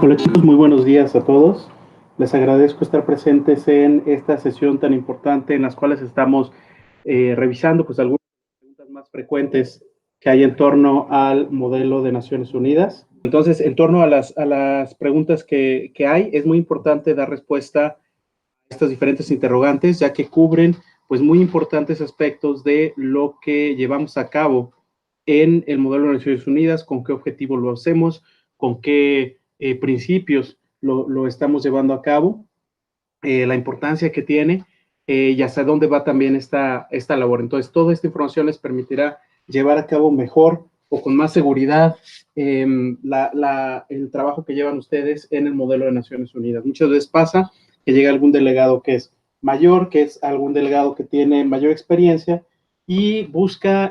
Hola chicos, muy buenos días a todos. Les agradezco estar presentes en esta sesión tan importante en las cuales estamos revisando pues algunas preguntas más frecuentes que hay en torno al modelo de Naciones Unidas. Entonces, en torno a las preguntas que hay, es muy importante dar respuesta a estas diferentes interrogantes, ya que cubren pues muy importantes aspectos de lo que llevamos a cabo en el modelo de Naciones Unidas, con qué objetivo lo hacemos, con qué principios lo estamos llevando a cabo, la importancia que tiene y hasta dónde va también esta labor. Entonces, toda esta información les permitirá llevar a cabo mejor o con más seguridad el trabajo que llevan ustedes en el modelo de Naciones Unidas. Muchas veces pasa que llega algún delegado que es mayor, que es algún delegado que tiene mayor experiencia y busca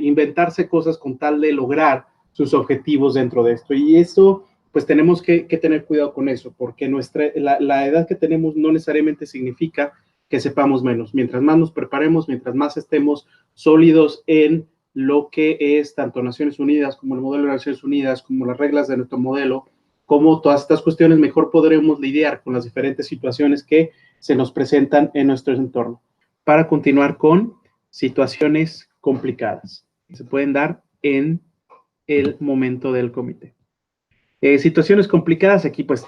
inventarse cosas con tal de lograr sus objetivos dentro de esto. Y eso, pues tenemos que tener cuidado con eso, porque la edad que tenemos no necesariamente significa que sepamos menos. Mientras más nos preparemos, mientras más estemos sólidos en lo que es tanto Naciones Unidas como el modelo de Naciones Unidas, como las reglas de nuestro modelo, como todas estas cuestiones, mejor podremos lidiar con las diferentes situaciones que se nos presentan en nuestro entorno. Para continuar con situaciones complicadas que se pueden dar en el momento del comité. Situaciones complicadas, aquí pues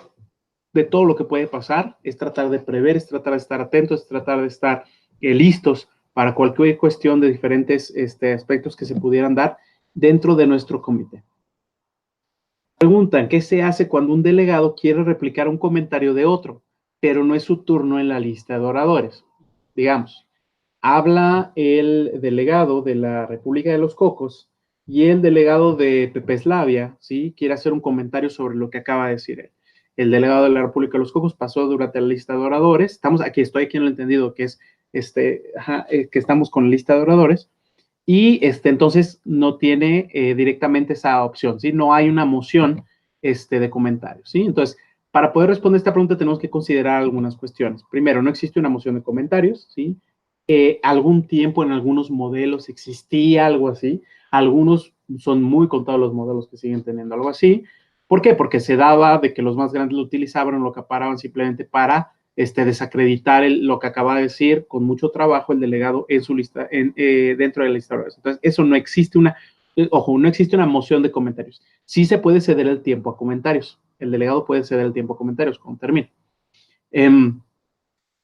de todo lo que puede pasar, es tratar de prever, es tratar de estar atentos, es tratar de estar listos para cualquier cuestión de diferentes aspectos que se pudieran dar dentro de nuestro comité. Preguntan, ¿qué se hace cuando un delegado quiere replicar un comentario de otro, pero no es su turno en la lista de oradores? Digamos, habla el delegado de la República de los Cocos y el delegado de Pepeslavia, ¿sí? Quiere hacer un comentario sobre lo que acaba de decir él. El delegado de la República de los Cocos pasó durante la lista de oradores. Estoy aquí en lo entendido que es que estamos con la lista de oradores y entonces no tiene directamente esa opción, ¿sí? No hay una moción de comentarios, ¿sí? Entonces, para poder responder esta pregunta tenemos que considerar algunas cuestiones. Primero, no existe una moción de comentarios, ¿sí? Algún tiempo en algunos modelos existía algo así. Algunos son muy contados los modelos que siguen teniendo algo así. ¿Por qué? Porque se daba de que los más grandes lo utilizaban o lo acaparaban simplemente para desacreditar lo que acaba de decir con mucho trabajo el delegado en su lista, dentro de la lista de oradores. Entonces, eso no existe no existe una moción de comentarios. Sí se puede ceder el tiempo a comentarios. El delegado puede ceder el tiempo a comentarios cuando termine.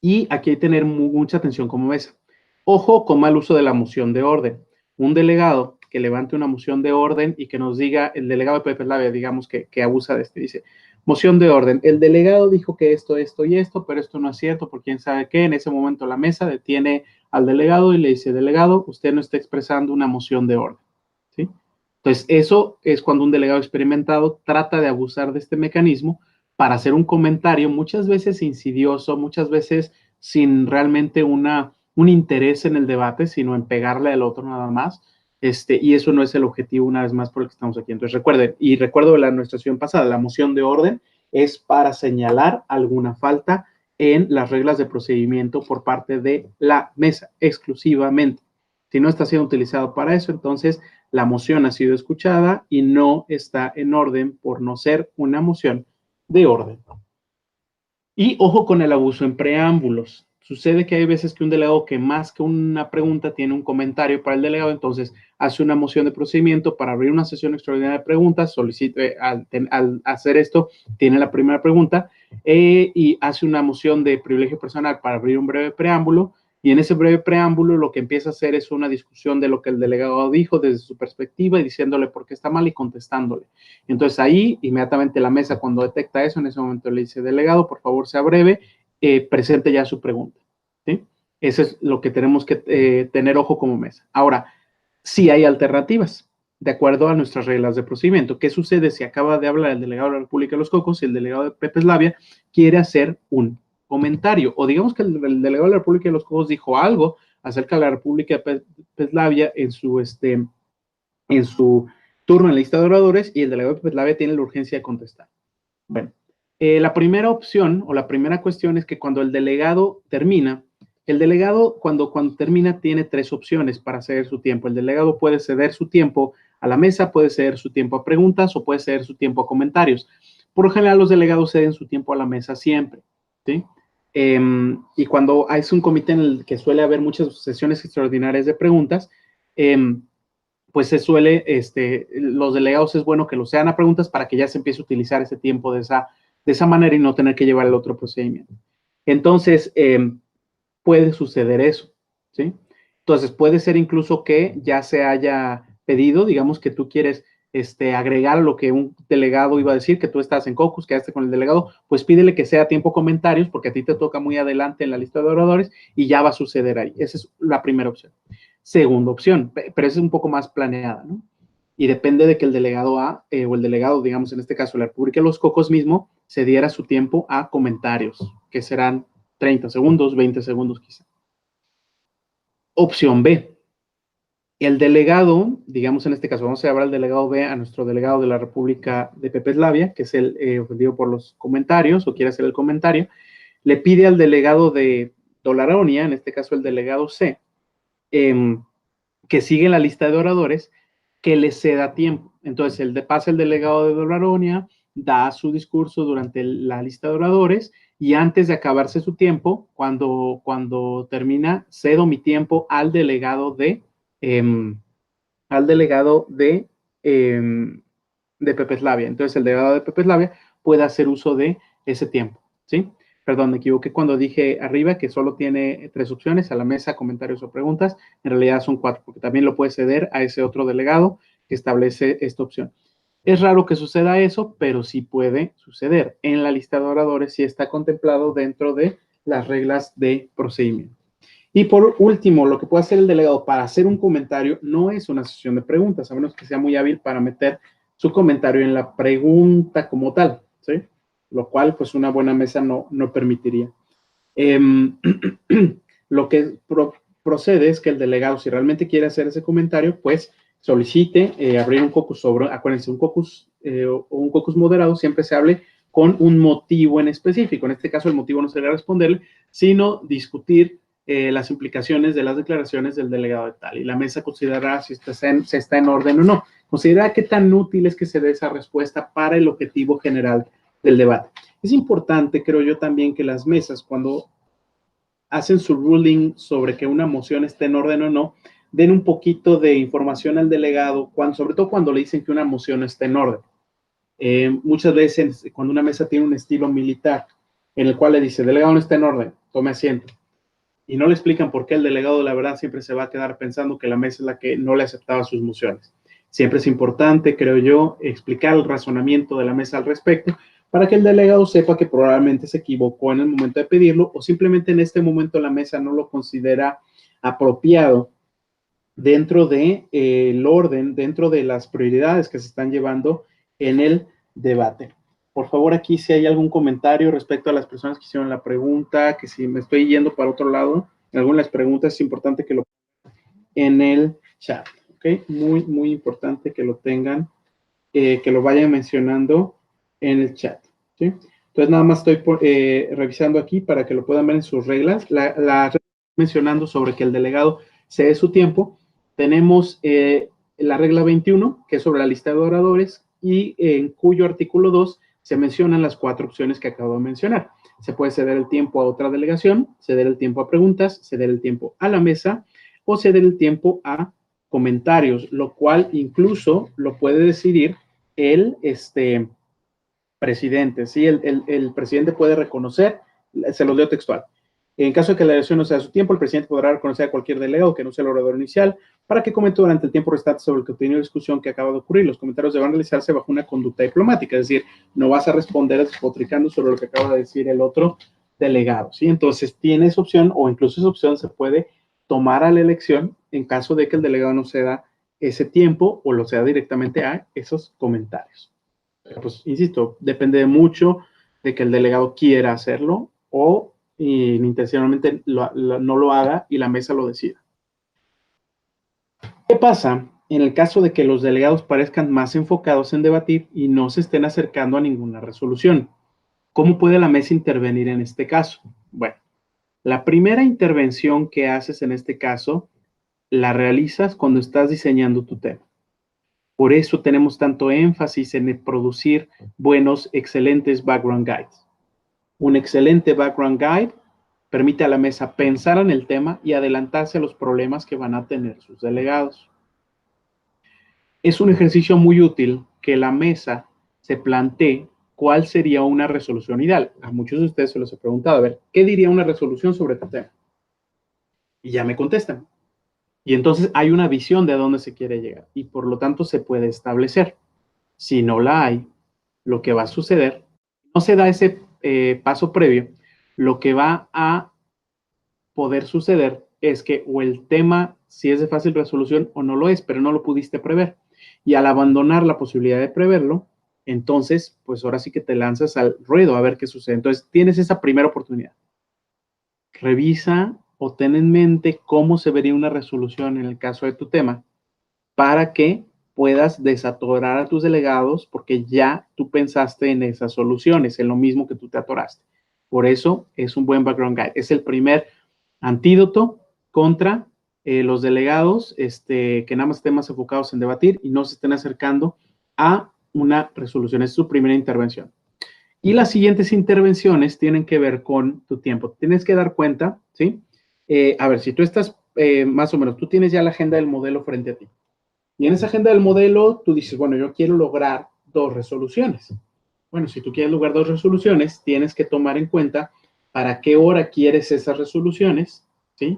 Y aquí hay que tener mucha atención como ves. Ojo con mal uso de la moción de orden. Un delegado que levante una moción de orden y que nos diga, el delegado de Pepeslavia, digamos que abusa de dice, moción de orden, el delegado dijo que esto y esto, pero esto no es cierto, por quién sabe qué. En ese momento la mesa detiene al delegado y le dice, delegado, usted no está expresando una moción de orden, ¿sí? Entonces, eso es cuando un delegado experimentado trata de abusar de este mecanismo para hacer un comentario, muchas veces insidioso, muchas veces sin realmente un interés en el debate, sino en pegarle al otro nada más. Y eso no es el objetivo, una vez más, por el que estamos aquí. Entonces, recuerden, y recuerdo de la administración pasada, la moción de orden es para señalar alguna falta en las reglas de procedimiento por parte de la mesa, exclusivamente. Si no está siendo utilizado para eso, entonces la moción ha sido escuchada y no está en orden por no ser una moción de orden. Y ojo con el abuso en preámbulos. Sucede que hay veces que un delegado que más que una pregunta tiene un comentario para el delegado, entonces hace una moción de procedimiento para abrir una sesión extraordinaria de preguntas, al hacer esto, tiene la primera pregunta y hace una moción de privilegio personal para abrir un breve preámbulo, y en ese breve preámbulo lo que empieza a hacer es una discusión de lo que el delegado dijo desde su perspectiva y diciéndole por qué está mal y contestándole. Entonces ahí inmediatamente la mesa cuando detecta eso, en ese momento le dice, delegado, por favor sea breve, presente ya su pregunta, ¿sí? Eso es lo que tenemos que tener ojo como mesa. Ahora, sí hay alternativas, de acuerdo a nuestras reglas de procedimiento. ¿Qué sucede si acaba de hablar el delegado de la República de los Cocos y el delegado de Pepeslavia quiere hacer un comentario? O digamos que el delegado de la República de los Cocos dijo algo acerca de la República de Pepeslavia en su turno en la lista de oradores y el delegado de Pepeslavia tiene la urgencia de contestar. Bueno, la primera opción o la primera cuestión es que cuando el delegado termina, el delegado cuando termina tiene tres opciones para ceder su tiempo. El delegado puede ceder su tiempo a la mesa, puede ceder su tiempo a preguntas o puede ceder su tiempo a comentarios. Por lo general, los delegados ceden su tiempo a la mesa siempre, ¿sí? Y cuando es un comité en el que suele haber muchas sesiones extraordinarias de preguntas, pues se suele, los delegados es bueno que los sean a preguntas para que ya se empiece a utilizar ese tiempo de esa manera y no tener que llevar el otro procedimiento. Entonces, puede suceder eso, ¿sí? Entonces, puede ser incluso que ya se haya pedido, digamos que tú quieres agregar lo que un delegado iba a decir, que tú estás en caucus, quedaste con el delegado, pues pídele que sea tiempo comentarios, porque a ti te toca muy adelante en la lista de oradores y ya va a suceder ahí. Esa es la primera opción. Segunda opción, pero esa es un poco más planeada, ¿no? Y depende de que el delegado A, o el delegado, digamos, en este caso, la República de los Cocos mismo, se diera su tiempo a comentarios, que serán 30 segundos, 20 segundos quizá. Opción B, el delegado, digamos en este caso, vamos a llamar al delegado B a nuestro delegado de la República de Pepeslavia, que es el ofendido por los comentarios o quiere hacer el comentario, le pide al delegado de Dolaronia, en este caso el delegado C, que sigue la lista de oradores, que le ceda tiempo. Entonces, pasa el delegado de Dolaronia, da su discurso durante la lista de oradores y antes de acabarse su tiempo, cuando termina, cedo mi tiempo al delegado de al delegado de Pepeslavia. Entonces, el delegado de Pepeslavia puede hacer uso de ese tiempo, ¿sí? Perdón, me equivoqué cuando dije arriba que solo tiene 3 opciones, a la mesa, comentarios o preguntas. En realidad son 4, porque también lo puede ceder a ese otro delegado que establece esta opción. Es raro que suceda eso, pero sí puede suceder. En la lista de oradores sí está contemplado dentro de las reglas de procedimiento. Y por último, lo que puede hacer el delegado para hacer un comentario no es una sesión de preguntas, a menos que sea muy hábil para meter su comentario en la pregunta como tal, ¿sí? Lo cual, pues, una buena mesa no permitiría. Lo que procede es que el delegado, si realmente quiere hacer ese comentario, pues solicite abrir un caucus sobre, acuérdense, un caucus o un caucus moderado siempre se hable con un motivo en específico. En este caso, el motivo no sería responderle, sino discutir las implicaciones de las declaraciones del delegado de tal. Y la mesa considerará si se está en orden o no. Considera qué tan útil es que se dé esa respuesta para el objetivo general del debate. Es importante, creo yo también, que las mesas, cuando hacen su ruling sobre que una moción esté en orden o no, den un poquito de información al delegado, sobre todo cuando le dicen que una moción está en orden. Muchas veces, cuando una mesa tiene un estilo militar, en el cual le dice, delegado no está en orden, tome asiento, y no le explican por qué el delegado, la verdad, siempre se va a quedar pensando que la mesa es la que no le aceptaba sus mociones. Siempre es importante, creo yo, explicar el razonamiento de la mesa al respecto para que el delegado sepa que probablemente se equivocó en el momento de pedirlo o simplemente en este momento la mesa no lo considera apropiado dentro del orden, dentro de las prioridades que se están llevando en el debate. Por favor, aquí si hay algún comentario respecto a las personas que hicieron la pregunta, que si me estoy yendo para otro lado, en algunas preguntas es importante que lo pongan en el chat, ¿ok? Muy, muy importante que lo tengan, que lo vayan mencionando en el chat, ¿sí? Entonces, nada más estoy revisando aquí para que lo puedan ver en sus reglas. La mencionando sobre que el delegado cede su tiempo. Tenemos la regla 21, que es sobre la lista de oradores, y en cuyo artículo 2 se mencionan las 4 opciones que acabo de mencionar. Se puede ceder el tiempo a otra delegación, ceder el tiempo a preguntas, ceder el tiempo a la mesa o ceder el tiempo a comentarios, lo cual incluso lo puede decidir el presidente. ¿Sí? El presidente puede reconocer, se lo leo textual. En caso de que la elección no sea a su tiempo, el presidente podrá reconocer a cualquier delegado que no sea el orador inicial para que comente durante el tiempo restante sobre el contenido de discusión que acaba de ocurrir. Los comentarios deberán realizarse bajo una conducta diplomática, es decir, no vas a responder despotricando sobre lo que acaba de decir el otro delegado. ¿Sí? Entonces, tiene esa opción o incluso esa opción se puede tomar a la elección en caso de que el delegado no ceda ese tiempo o lo ceda directamente a esos comentarios. Pues, insisto, depende mucho de que el delegado quiera hacerlo o intencionalmente no lo haga y la mesa lo decida. ¿Qué pasa en el caso de que los delegados parezcan más enfocados en debatir y no se estén acercando a ninguna resolución? ¿Cómo puede la mesa intervenir en este caso? Bueno, la primera intervención que haces en este caso la realizas cuando estás diseñando tu tema. Por eso tenemos tanto énfasis en producir buenos, excelentes background guides. Un excelente background guide permite a la mesa pensar en el tema y adelantarse a los problemas que van a tener sus delegados. Es un ejercicio muy útil que la mesa se plantee cuál sería una resolución ideal. A muchos de ustedes se los he preguntado, a ver, ¿qué diría una resolución sobre este tema? Y ya me contestan. Y entonces hay una visión de a dónde se quiere llegar y por lo tanto se puede establecer. Si no la hay, lo que va a suceder, no se da ese paso previo, lo que va a poder suceder es que o el tema si es de fácil resolución o no lo es, pero no lo pudiste prever. Y al abandonar la posibilidad de preverlo, entonces, pues ahora sí que te lanzas al ruedo a ver qué sucede. Entonces, tienes esa primera oportunidad. Revisa o ten en mente cómo se vería una resolución en el caso de tu tema para que puedas desatorar a tus delegados porque ya tú pensaste en esas soluciones, en lo mismo que tú te atoraste. Por eso es un buen background guide. Es el primer antídoto contra los delegados que nada más estén más enfocados en debatir y no se estén acercando a una resolución. Es su primera intervención. Y las siguientes intervenciones tienen que ver con tu tiempo. Tienes que dar cuenta, ¿sí? A ver, si tú estás más o menos, tú tienes ya la agenda del modelo frente a ti. Y en esa agenda del modelo, tú dices, bueno, yo quiero lograr 2 resoluciones. Bueno, si tú quieres lograr 2 resoluciones, tienes que tomar en cuenta para qué hora quieres esas resoluciones, ¿sí?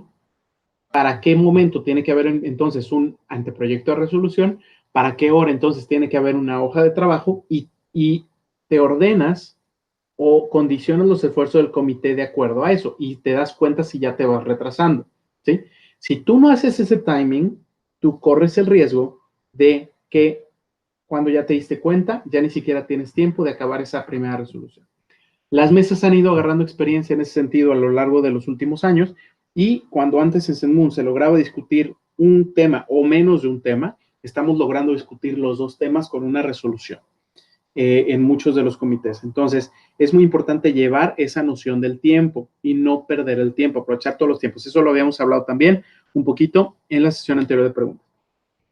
Para qué momento tiene que haber entonces un anteproyecto de resolución, para qué hora entonces tiene que haber una hoja de trabajo y te ordenas o condicionas los esfuerzos del comité de acuerdo a eso y te das cuenta si ya te vas retrasando, ¿sí? Si tú no haces ese timing, tú corres el riesgo de que cuando ya te diste cuenta, ya ni siquiera tienes tiempo de acabar esa primera resolución. Las mesas han ido agarrando experiencia en ese sentido a lo largo de los últimos años y cuando antes en Zenmoon se lograba discutir un tema o menos de un tema, estamos logrando discutir los 2 temas con una resolución en muchos de los comités. Entonces, es muy importante llevar esa noción del tiempo y no perder el tiempo, aprovechar todos los tiempos. Eso lo habíamos hablado también un poquito en la sesión anterior de preguntas.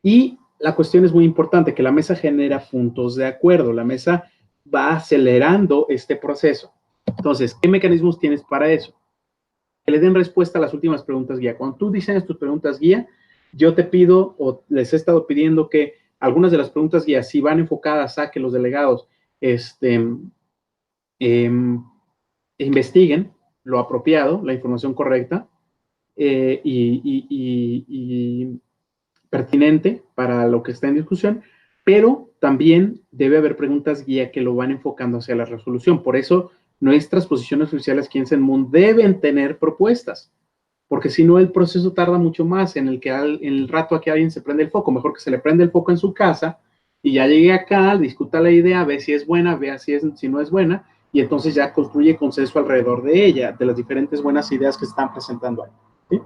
Y la cuestión es muy importante, que la mesa genera puntos de acuerdo. La mesa va acelerando este proceso. Entonces, ¿qué mecanismos tienes para eso? Que le den respuesta a las últimas preguntas guía. Cuando tú diseñas tus preguntas guía, yo te pido o les he estado pidiendo que algunas de las preguntas guía, si van enfocadas a que los delegados investiguen lo apropiado, la información correcta y pertinente para lo que está en discusión, pero también debe haber preguntas guía que lo van enfocando hacia la resolución. Por eso, nuestras posiciones oficiales aquí en Zenmoon deben tener propuestas, porque si no, el proceso tarda mucho más en el rato a que alguien se prende el foco. Mejor que se le prende el foco en su casa y ya llegue acá, discuta la idea, ve si es buena, vea si no es buena, y entonces ya construye consenso alrededor de ella, de las diferentes buenas ideas que se están presentando ahí. ¿Sí?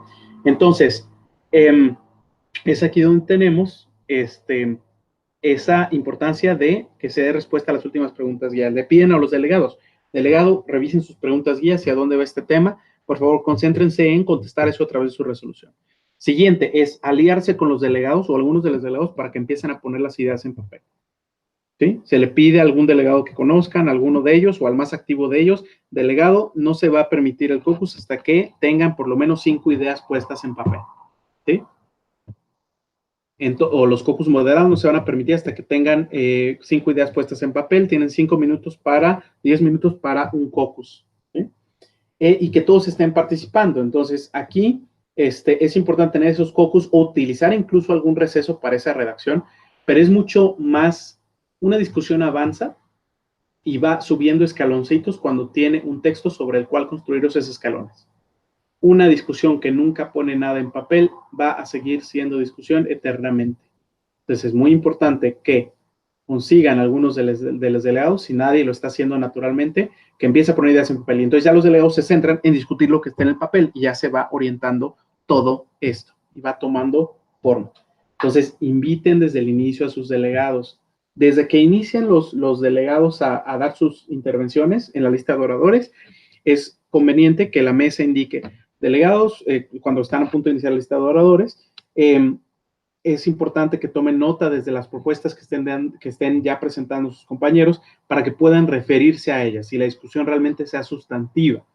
Entonces, es aquí donde tenemos esa importancia de que se dé respuesta a las últimas preguntas guías. Le piden a los delegados, delegado, revisen sus preguntas guías y a dónde va este tema. Por favor, concéntrense en contestar eso a través de su resolución. Siguiente es aliarse con los delegados o algunos de los delegados para que empiecen a poner las ideas en papel. ¿Sí? Se le pide a algún delegado que conozcan, a alguno de ellos o al más activo de ellos, delegado, no se va a permitir el caucus hasta que tengan por lo menos 5 ideas puestas en papel. ¿Sí? O los caucus moderados no se van a permitir hasta que tengan 5 ideas puestas en papel, tienen 10 minutos para un caucus, ¿sí? Y que todos estén participando. Entonces, aquí es importante tener esos caucus o utilizar incluso algún receso para esa redacción, pero es mucho más, una discusión avanza y va subiendo escaloncitos cuando tiene un texto sobre el cual construir esos escalones. Una discusión que nunca pone nada en papel va a seguir siendo discusión eternamente. Entonces es muy importante que consigan algunos de los delegados, si nadie lo está haciendo naturalmente, que empiece a poner ideas en papel. Y entonces ya los delegados se centran en discutir lo que está en el papel y ya se va orientando todo esto y va tomando forma. Entonces inviten desde el inicio a sus delegados. Desde que inician los delegados a dar sus intervenciones en la lista de oradores, es conveniente que la mesa indique delegados, cuando están a punto de iniciar la lista de oradores, es importante que tomen nota desde las propuestas que estén ya presentando sus compañeros para que puedan referirse a ellas y la discusión realmente sea sustantiva,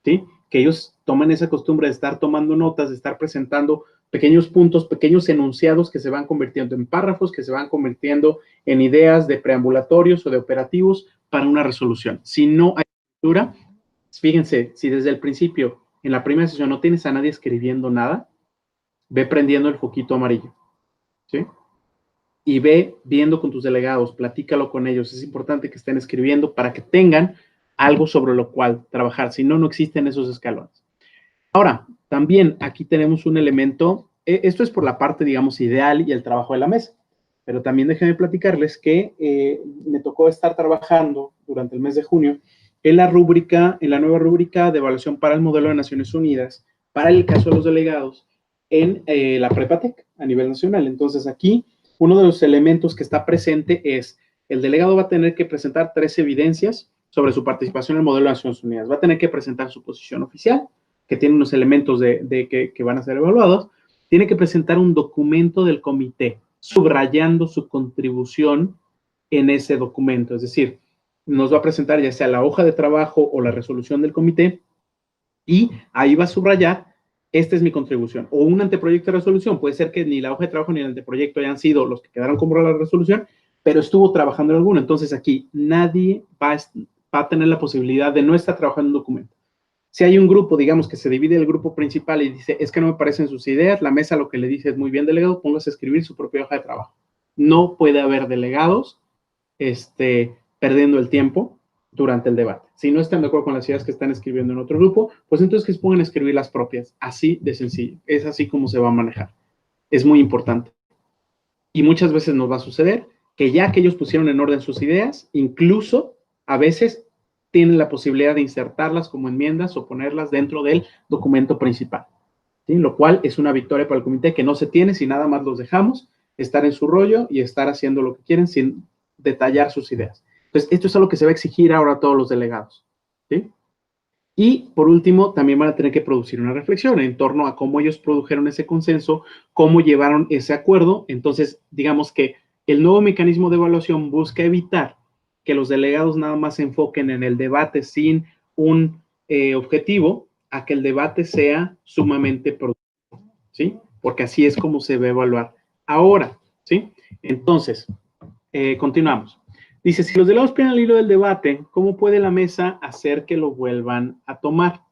¿sí? Que ellos tomen esa costumbre de estar tomando notas, de estar presentando pequeños puntos, pequeños enunciados que se van convirtiendo en párrafos, que se van convirtiendo en ideas de preambulatorios o de operativos para una resolución. Si no hay estructura, fíjense, si desde el principio, en la primera sesión, no tienes a nadie escribiendo nada, ve prendiendo el foquito amarillo, ¿sí? Y ve viendo con tus delegados, platícalo con ellos. Es importante que estén escribiendo para que tengan algo sobre lo cual trabajar. Si no, no existen esos escalones. Ahora, también aquí tenemos un elemento, esto es por la parte, digamos, ideal y el trabajo de la mesa, pero también déjenme platicarles que me tocó estar trabajando durante el mes de junio en la rúbrica, en la nueva rúbrica de evaluación para el modelo de Naciones Unidas, para el caso de los delegados, en la Prepatec a nivel nacional. Entonces, aquí, uno de los elementos que está presente es, el delegado va a tener que presentar 3 evidencias sobre su participación en el modelo de Naciones Unidas. Va a tener que presentar su posición oficial, que tiene unos elementos que van a ser evaluados, tiene que presentar un documento del comité, subrayando su contribución en ese documento. Es decir, nos va a presentar ya sea la hoja de trabajo o la resolución del comité, y ahí va a subrayar, esta es mi contribución. O un anteproyecto de resolución, puede ser que ni la hoja de trabajo ni el anteproyecto hayan sido los que quedaron como la resolución, pero estuvo trabajando en alguno. Entonces aquí nadie va a tener la posibilidad de no estar trabajando en un documento. Si hay un grupo, digamos, que se divide el grupo principal y dice, es que no me parecen sus ideas, la mesa lo que le dice es, muy bien, delegado, póngase a escribir su propia hoja de trabajo. No puede haber delegados perdiendo el tiempo durante el debate. Si no están de acuerdo con las ideas que están escribiendo en otro grupo, pues entonces que se pongan a escribir las propias. Así de sencillo. Es así como se va a manejar. Es muy importante. Y muchas veces nos va a suceder que ya que ellos pusieron en orden sus ideas, incluso a veces tienen la posibilidad de insertarlas como enmiendas o ponerlas dentro del documento principal, ¿sí? Lo cual es una victoria para el comité que no se tiene si nada más los dejamos estar en su rollo y estar haciendo lo que quieren sin detallar sus ideas. Entonces, esto es algo que se va a exigir ahora a todos los delegados, ¿sí? Y por último, también van a tener que producir una reflexión en torno a cómo ellos produjeron ese consenso, cómo llevaron ese acuerdo. Entonces, digamos que el nuevo mecanismo de evaluación busca evitar que los delegados nada más se enfoquen en el debate sin un objetivo, a que el debate sea sumamente productivo, ¿sí? Porque así es como se va a evaluar ahora, ¿sí? Entonces, continuamos. Dice, si los delegados pierden el hilo del debate, ¿cómo puede la mesa hacer que lo vuelvan a tomar?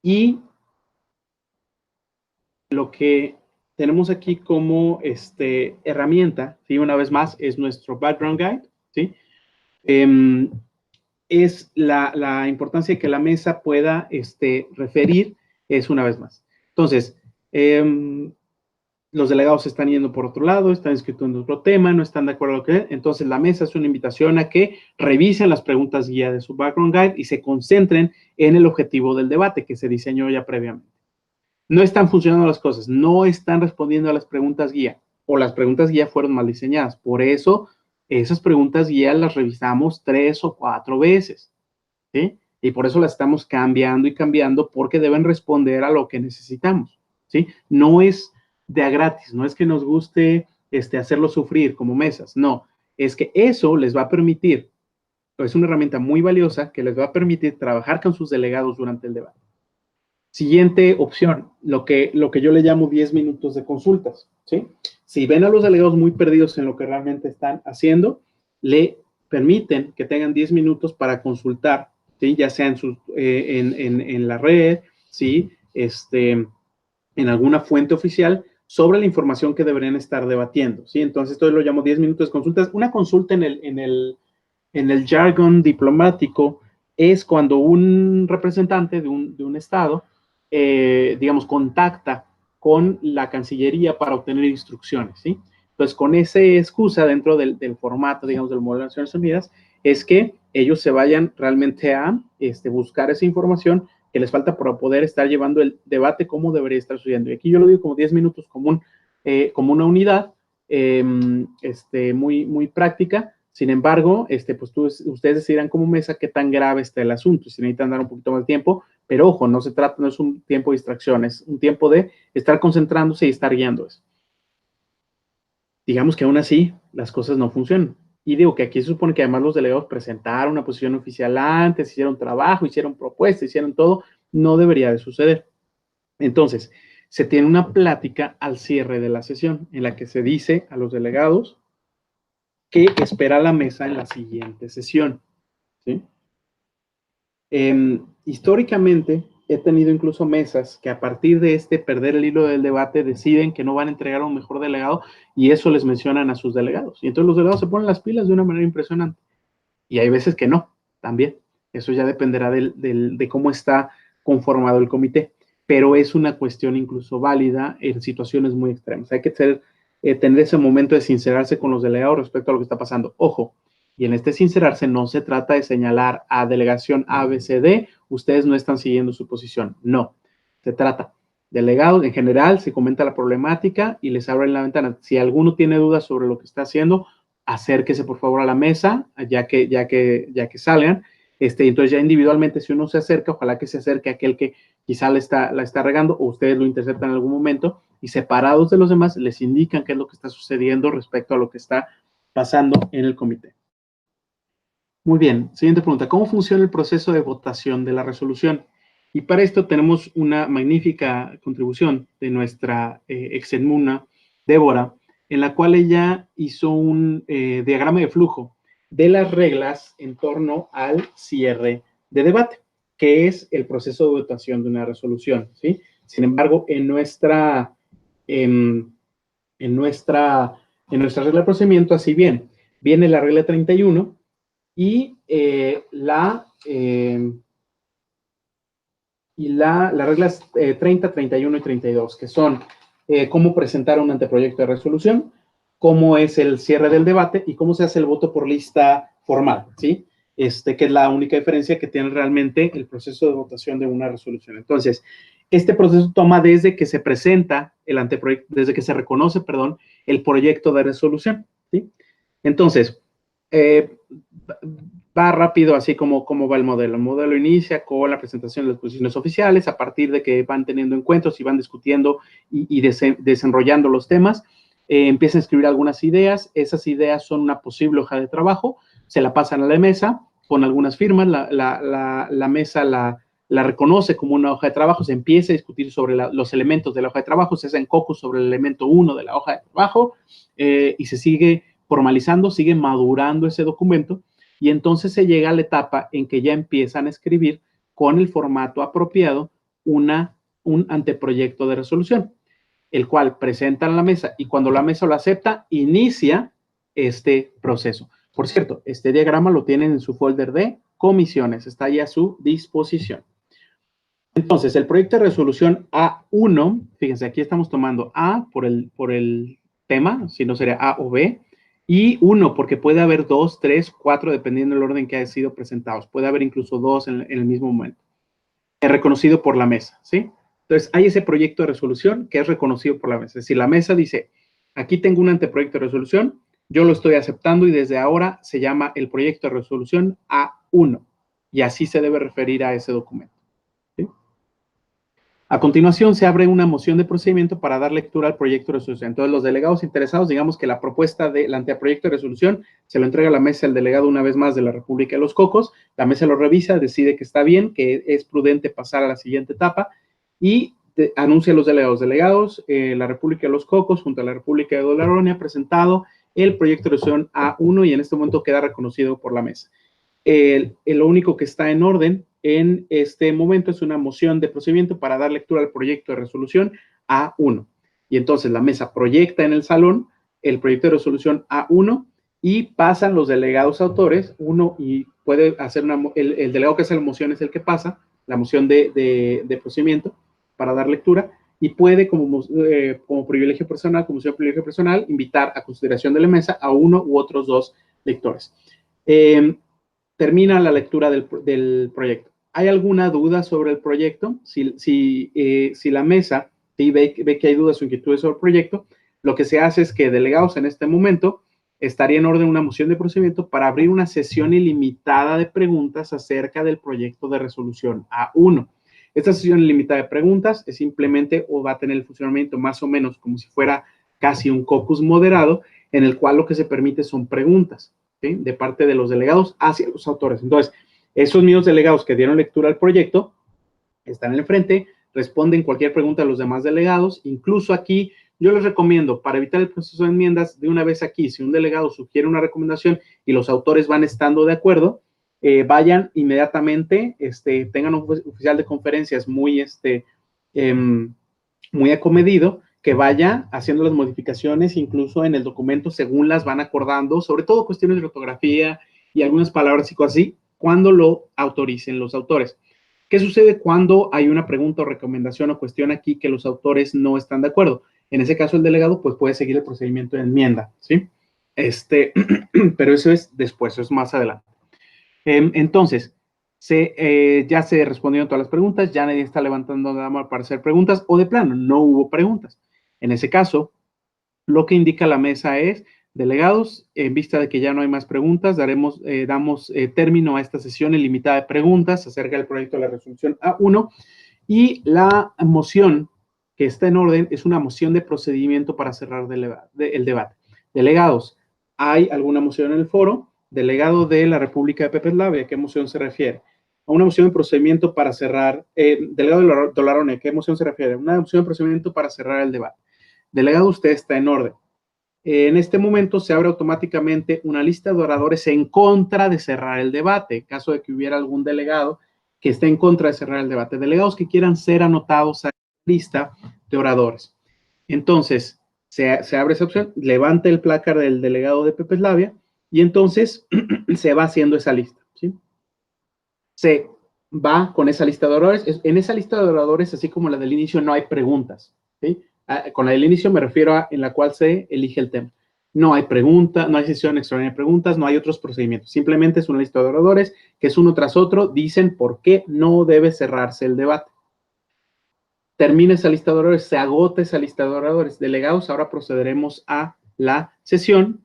Y lo que tenemos aquí como herramienta, ¿sí? Una vez más, es nuestro background guide, ¿sí? Es la importancia de que la mesa pueda referir, es una vez más. Entonces, los delegados se están yendo por otro lado, están discutiendo otro tema, no están de acuerdo con lo que, entonces la mesa es una invitación a que revisen las preguntas guía de su background guide y se concentren en el objetivo del debate que se diseñó ya previamente. No están funcionando las cosas, no están respondiendo a las preguntas guía o las preguntas guía fueron mal diseñadas. Por eso, esas preguntas guía las revisamos 3 o 4 veces, ¿sí? Y por eso las estamos cambiando y cambiando porque deben responder a lo que necesitamos, ¿sí? No es de a gratis, no es que nos guste hacerlo sufrir como mesas, no, es que eso les va a permitir, es una herramienta muy valiosa que les va a permitir trabajar con sus delegados durante el debate. Siguiente opción, lo que yo le llamo 10 minutos de consultas, ¿sí? Si ven a los delegados muy perdidos en lo que realmente están haciendo, le permiten que tengan 10 minutos para consultar, ¿sí? Ya sea en la red, ¿sí? En alguna fuente oficial sobre la información que deberían estar debatiendo, ¿sí? Entonces, esto lo llamo 10 minutos de consultas. Una consulta en el jargon diplomático es cuando un representante de un estado, digamos, contacta con la Cancillería para obtener instrucciones, ¿sí? Entonces, con esa excusa dentro del formato, digamos, del modelo de Naciones Unidas, es que ellos se vayan realmente a buscar esa información que les falta para poder estar llevando el debate como debería estar sucediendo. Y aquí yo lo digo como 10 minutos como una unidad muy, muy práctica. Sin embargo, pues ustedes decidirán como mesa qué tan grave está el asunto. Si necesitan dar un poquito más de tiempo, Pero ojo, no se trata, no es un tiempo de distracción, es un tiempo de estar concentrándose y estar guiando eso. Digamos que aún así las cosas no funcionan. Y digo que aquí se supone que además los delegados presentaron una posición oficial antes, hicieron trabajo, hicieron propuestas, hicieron todo. No debería de suceder. Entonces, se tiene una plática al cierre de la sesión en la que se dice a los delegados que espera la mesa en la siguiente sesión. ¿Sí? Históricamente he tenido incluso mesas que a partir de perder el hilo del debate deciden que no van a entregar a un mejor delegado y eso les mencionan a sus delegados. Y entonces los delegados se ponen las pilas de una manera impresionante. Y hay veces que no, también. Eso ya dependerá de cómo está conformado el comité. Pero es una cuestión incluso válida en situaciones muy extremas. Hay que tener ese momento de sincerarse con los delegados respecto a lo que está pasando. Ojo, y en este sincerarse no se trata de señalar a delegación ABCD, ustedes no están siguiendo su posición. No, se trata delegados, en general se comenta la problemática y les abren la ventana. Si alguno tiene dudas sobre lo que está haciendo, acérquese por favor a la mesa, ya que salgan. Entonces ya individualmente, si uno se acerca, ojalá que se acerque a aquel que quizá la está regando o ustedes lo interceptan en algún momento y separados de los demás les indican qué es lo que está sucediendo respecto a lo que está pasando en el comité. Muy bien, siguiente pregunta. ¿Cómo funciona el proceso de votación de la resolución? Y para esto tenemos una magnífica contribución de nuestra exalumna Débora, en la cual ella hizo un diagrama de flujo de las reglas en torno al cierre de debate, que es el proceso de votación de una resolución, ¿sí? Sin embargo, en nuestra regla de procedimiento, así bien, viene la regla 31 y las reglas 30, 31 y 32, que son cómo presentar un anteproyecto de resolución, cómo es el cierre del debate y cómo se hace el voto por lista formal, ¿sí? Que es la única diferencia que tiene realmente el proceso de votación de una resolución. Entonces, este proceso toma desde que se presenta el anteproyecto, desde que se reconoce, perdón, el proyecto de resolución, ¿sí? Entonces, va rápido así como va el modelo. El modelo inicia con la presentación de las posiciones oficiales, a partir de que van teniendo encuentros y van discutiendo y desenrollando los temas, empiezan a escribir algunas ideas, esas ideas son una posible hoja de trabajo, se la pasan a la mesa con algunas firmas, la mesa la reconoce como una hoja de trabajo, se empieza a discutir sobre los elementos de la hoja de trabajo, se hacen cocos sobre el elemento 1 de la hoja de trabajo y se sigue formalizando, sigue madurando ese documento y entonces se llega a la etapa en que ya empiezan a escribir con el formato apropiado un anteproyecto de resolución, el cual presentan a la mesa y cuando la mesa lo acepta, inicia este proceso. Por cierto, este diagrama lo tienen en su folder de comisiones, está ahí a su disposición. Entonces, el proyecto de resolución A1, fíjense, aquí estamos tomando A por el tema, si no sería A o B, y 1 porque puede haber 2, 3, 4, dependiendo del orden que haya sido presentados. Puede haber incluso 2 en el mismo momento. Es reconocido por la mesa, ¿sí? Entonces, hay ese proyecto de resolución que es reconocido por la mesa. Si la mesa dice, aquí tengo un anteproyecto de resolución, yo lo estoy aceptando y desde ahora se llama el proyecto de resolución A1 y así se debe referir a ese documento. A continuación, se abre una moción de procedimiento para dar lectura al proyecto de resolución. Entonces, los delegados interesados, digamos que la propuesta del anteproyecto de resolución se lo entrega a la mesa el delegado una vez más de la República de los Cocos, la mesa lo revisa, decide que está bien, que es prudente pasar a la siguiente etapa y anuncia a los delegados, la República de los Cocos junto a la República de Dolaronia ha presentado el proyecto de resolución A1 y en este momento queda reconocido por la mesa. Lo único que está en orden en este momento es una moción de procedimiento para dar lectura al proyecto de resolución A1. Y entonces la mesa proyecta en el salón el proyecto de resolución A1 y pasan los delegados autores, uno y puede hacer el delegado que hace la moción es el que pasa, la moción de procedimiento para dar lectura y puede como privilegio personal, como moción de privilegio personal, invitar a consideración de la mesa a uno u otros dos lectores. Termina la lectura del proyecto. ¿Hay alguna duda sobre el proyecto? Si la mesa ve que hay dudas o inquietudes sobre el proyecto, lo que se hace es que delegados en este momento estaría en orden una moción de procedimiento para abrir una sesión ilimitada de preguntas acerca del proyecto de resolución A1. Esta sesión ilimitada de preguntas es simplemente o va a tener el funcionamiento más o menos como si fuera casi un caucus moderado, en el cual lo que se permite son preguntas, ¿sí? De parte de los delegados hacia los autores. Entonces, esos mismos delegados que dieron lectura al proyecto están en el frente, responden cualquier pregunta a los demás delegados. Incluso aquí yo les recomiendo, para evitar el proceso de enmiendas, de una vez aquí, si un delegado sugiere una recomendación y los autores van estando de acuerdo, vayan inmediatamente, tengan un oficial de conferencias muy acomedido, que vaya haciendo las modificaciones incluso en el documento según las van acordando, sobre todo cuestiones de ortografía y algunas palabras y cosas así, cuando lo autoricen los autores. ¿Qué sucede cuando hay una pregunta o recomendación o cuestión aquí que los autores no están de acuerdo? En ese caso, el delegado pues puede seguir el procedimiento de enmienda, ¿sí? Pero eso es después, eso es más adelante. Entonces, ya se respondieron todas las preguntas, ya nadie está levantando la mano para hacer preguntas, o de plano, no hubo preguntas. En ese caso, lo que indica la mesa es, delegados, en vista de que ya no hay más preguntas, damos término a esta sesión ilimitada de preguntas acerca del proyecto de la resolución A1, y la moción que está en orden es una moción de procedimiento para cerrar el debate. Delegados, ¿hay alguna moción en el foro? Delegado de la República de Pepeslavia, ¿a qué moción se refiere? A una moción de procedimiento para cerrar, delegado de Dolarone, ¿a qué moción se refiere? Una moción de procedimiento para cerrar el debate. Delegado, usted está en orden. En este momento se abre automáticamente una lista de oradores en contra de cerrar el debate, en caso de que hubiera algún delegado que esté en contra de cerrar el debate. Delegados que quieran ser anotados a la lista de oradores. Entonces, se abre esa opción, levanta el plácar del delegado de Pepeslavia y entonces se va haciendo esa lista, ¿sí? Se va con esa lista de oradores. En esa lista de oradores, así como la del inicio, no hay preguntas, ¿sí? Con la del inicio me refiero a en la cual se elige el tema. No hay pregunta, no hay sesión extraordinaria de preguntas, no hay otros procedimientos. Simplemente es una lista de oradores que es uno tras otro, dicen por qué no debe cerrarse el debate. Termina esa lista de oradores, se agota esa lista de oradores. Delegados, ahora procederemos a la sesión,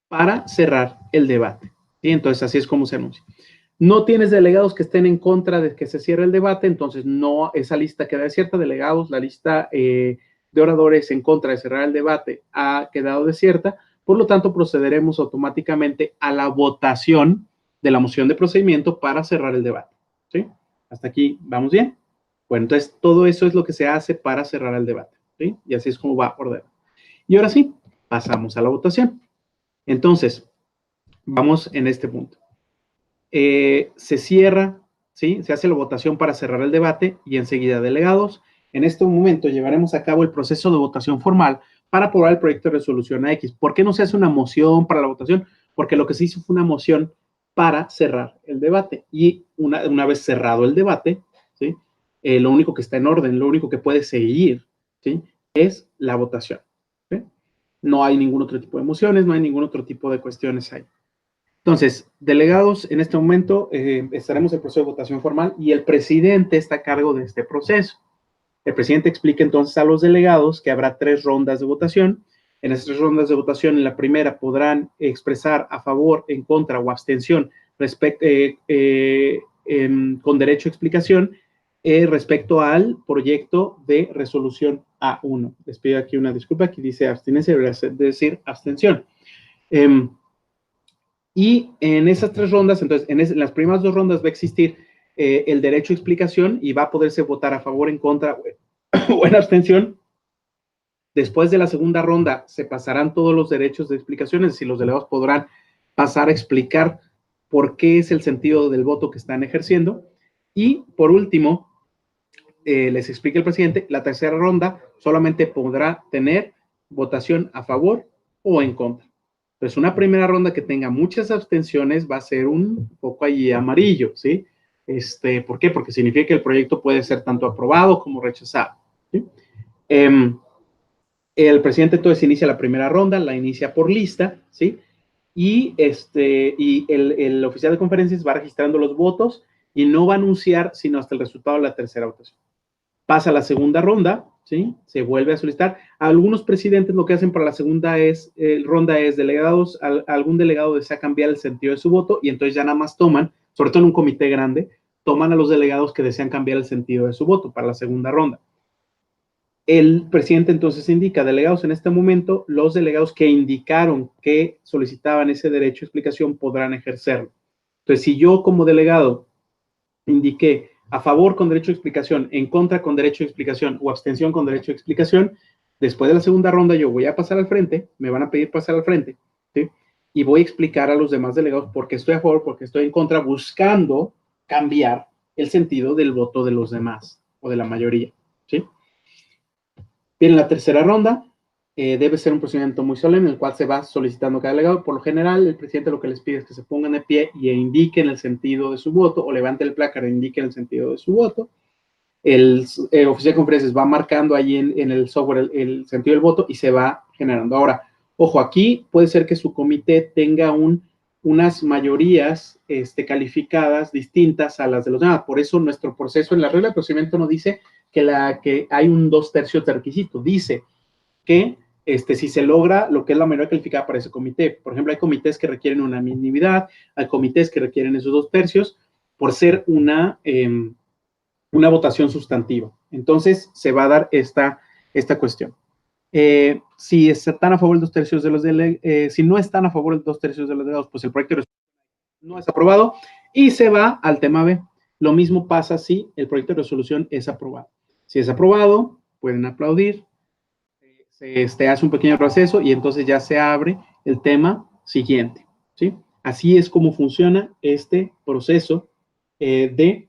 para cerrar el debate. ¿Sí? Entonces, así es como se anuncia. No tienes delegados que estén en contra de que se cierre el debate, entonces no, esa lista queda desierta. Delegados, la lista de oradores en contra de cerrar el debate ha quedado desierta, por lo tanto procederemos automáticamente a la votación de la moción de procedimiento para cerrar el debate. ¿Sí? Hasta aquí, ¿vamos bien? Bueno, entonces todo eso es lo que se hace para cerrar el debate. ¿Sí? Y así es como va a ordenar. Y ahora sí, pasamos a la votación. Entonces, vamos en este punto. Se cierra, ¿sí? Se hace la votación para cerrar el debate y enseguida, delegados, en este momento llevaremos a cabo el proceso de votación formal para aprobar el proyecto de resolución X. ¿Por qué no se hace una moción para la votación? Porque lo que se hizo fue una moción para cerrar el debate y una vez cerrado el debate, ¿sí? Lo único que está en orden, lo único que puede seguir, ¿sí? Es la votación. ¿Sí? No hay ningún otro tipo de mociones, no hay ningún otro tipo de cuestiones ahí. Entonces, delegados, en este momento estaremos en proceso de votación formal y el presidente está a cargo de este proceso. El presidente explica entonces a los delegados que habrá 3 rondas de votación. En esas 3 rondas de votación, en la primera podrán expresar a favor, en contra o abstención con derecho a explicación respecto al proyecto de resolución A1. Les pido aquí una disculpa, aquí dice abstinencia, debería decir abstención. Y en esas 3 rondas, entonces, en las primeras 2 rondas va a existir el derecho a explicación y va a poderse votar a favor, en contra o en abstención. Después de la segunda ronda se pasarán todos los derechos de explicación, es decir, los delegados podrán pasar a explicar por qué es el sentido del voto que están ejerciendo. Y por último, les explica el presidente, la tercera ronda solamente podrá tener votación a favor o en contra. Entonces, una primera ronda que tenga muchas abstenciones va a ser un poco ahí amarillo, ¿sí? ¿Por qué? Porque significa que el proyecto puede ser tanto aprobado como rechazado, ¿sí? El presidente entonces inicia la primera ronda, la inicia por lista, ¿sí? Y el oficial de conferencias va registrando los votos y no va a anunciar sino hasta el resultado de la tercera votación. Pasa la segunda ronda, ¿sí? Se vuelve a solicitar. Algunos presidentes lo que hacen para la segunda ronda es delegados, algún delegado desea cambiar el sentido de su voto y entonces ya nada más toman, sobre todo en un comité grande, toman a los delegados que desean cambiar el sentido de su voto para la segunda ronda. El presidente entonces indica, delegados en este momento, los delegados que indicaron que solicitaban ese derecho de explicación podrán ejercerlo. Entonces, si yo como delegado indiqué a favor con derecho de explicación, en contra con derecho de explicación o abstención con derecho de explicación, después de la segunda ronda yo voy a pasar al frente, me van a pedir pasar al frente, ¿sí? Y voy a explicar a los demás delegados por qué estoy a favor, por qué estoy en contra, buscando cambiar el sentido del voto de los demás o de la mayoría, ¿sí? Bien, en la tercera ronda debe ser un procedimiento muy solemne en el cual se va solicitando cada delegado. Por lo general, el presidente lo que les pide es que se pongan de pie y indiquen el sentido de su voto, o levante el plácar e indiquen el sentido de su voto. El oficial de conferencias va marcando ahí en el software el sentido del voto y se va generando. Ahora, ojo, aquí puede ser que su comité tenga unas mayorías calificadas distintas a las de los demás. Por eso nuestro proceso en la regla de procedimiento no dice que hay un 2/3 de requisito. Dice que si se logra lo que es la mayoría calificada para ese comité. Por ejemplo, hay comités que requieren unanimidad, hay comités que requieren esos 2/3 por ser una votación sustantiva. Entonces, se va a dar esta cuestión. Si están a favor de 2/3 de los delegados, si no están a favor de 2/3 de los delegados, pues el proyecto de resolución no es aprobado y se va al tema B. Lo mismo pasa si el proyecto de resolución es aprobado. Si es aprobado, pueden aplaudir, se hace un pequeño proceso y entonces ya se abre el tema siguiente, ¿sí? Así es como funciona este proceso de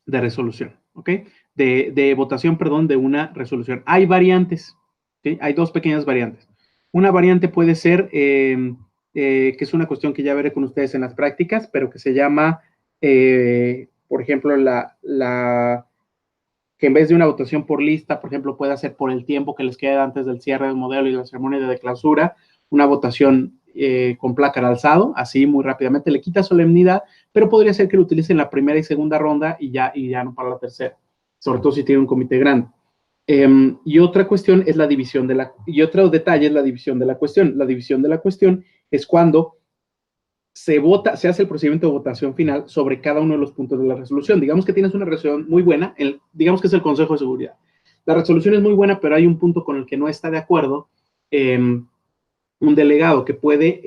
resolución, ¿ok? De votación, perdón, de una resolución. Hay variantes, ¿sí? Hay dos pequeñas variantes. Una variante puede ser, que es una cuestión que ya veré con ustedes en las prácticas, pero que se llama, por ejemplo, que en vez de una votación por lista, por ejemplo, puede ser por el tiempo que les queda antes del cierre del modelo y la ceremonia de clausura, una votación con plácar alzado, así muy rápidamente, le quita solemnidad, pero podría ser que lo utilicen en la primera y segunda ronda y ya no para la tercera, sobre todo si tiene un comité grande. Y otra cuestión es la división y otro detalle es la división de la cuestión. La división de la cuestión es cuando se hace el procedimiento de votación final sobre cada uno de los puntos de la resolución. Digamos que tienes una resolución muy buena, digamos que es el Consejo de Seguridad. La resolución es muy buena, pero hay un punto con el que no está de acuerdo un delegado que puede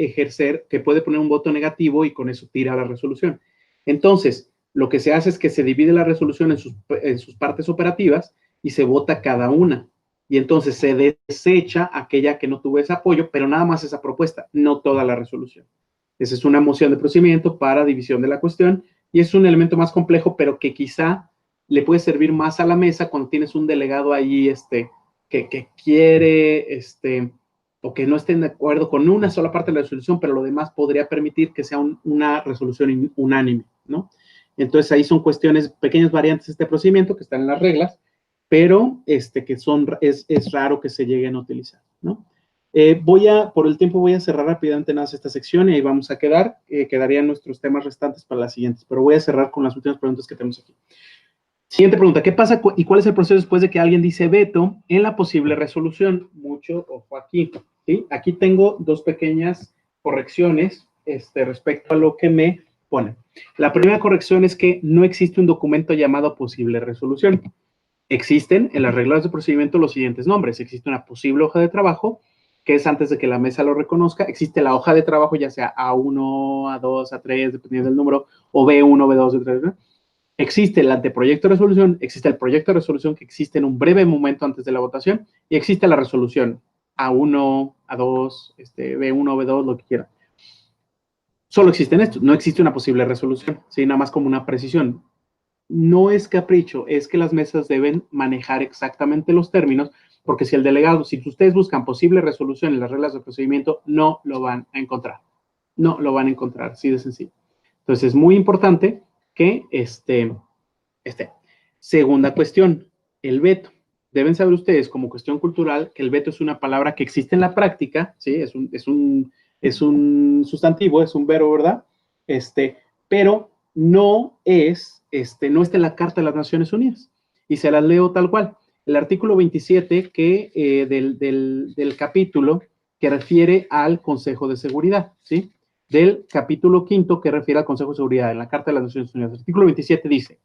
poner un voto negativo y con eso tira la resolución. Entonces, lo que se hace es que se divide la resolución en sus partes operativas y se vota cada una. Y entonces se desecha aquella que no tuvo ese apoyo, pero nada más esa propuesta, no toda la resolución. Esa es una moción de procedimiento para división de la cuestión y es un elemento más complejo, pero que quizá le puede servir más a la mesa cuando tienes un delegado ahí que quiere o que no estén de acuerdo con una sola parte de la resolución, pero lo demás podría permitir que sea una resolución unánime, ¿no? Entonces ahí son cuestiones, pequeñas variantes de este procedimiento que están en las reglas, pero es raro que se lleguen a utilizar, ¿no? Por el tiempo voy a cerrar rápidamente nada más esta sección y ahí vamos a quedar. Quedarían nuestros temas restantes para las siguientes, pero voy a cerrar con las últimas preguntas que tenemos aquí. Siguiente pregunta, ¿qué pasa y cuál es el proceso después de que alguien dice veto en la posible resolución? Mucho ojo aquí, ¿sí? Aquí tengo dos pequeñas correcciones respecto a lo que me ponen. La primera corrección es que no existe un documento llamado posible resolución. Existen en las reglas de procedimiento los siguientes nombres. Existe una posible hoja de trabajo, que es antes de que la mesa lo reconozca. Existe la hoja de trabajo, ya sea A1, A2, A3, dependiendo del número, o B1, B2, B3, ¿no? Existe el anteproyecto de resolución, existe el proyecto de resolución que existe en un breve momento antes de la votación, y existe la resolución A1, A2, B1, B2, lo que quieran. Solo existen estos, no existe una posible resolución, ¿sí? Nada más como una precisión. No es capricho, es que las mesas deben manejar exactamente los términos, porque si el delegado, si ustedes buscan posible resolución en las reglas de procedimiento, no lo van a encontrar. No lo van a encontrar, así de sencillo. Entonces, es muy importante que Segunda cuestión, el veto. Deben saber ustedes, como cuestión cultural, que el veto es una palabra que existe en la práctica, ¿sí? Es un sustantivo, es un verbo, ¿verdad? Pero no está en la Carta de las Naciones Unidas. Y se las leo tal cual. El artículo 27 del capítulo que refiere al Consejo de Seguridad, ¿sí? del capítulo 5 que refiere al Consejo de Seguridad en la Carta de las Naciones Unidas. El artículo 27 dice,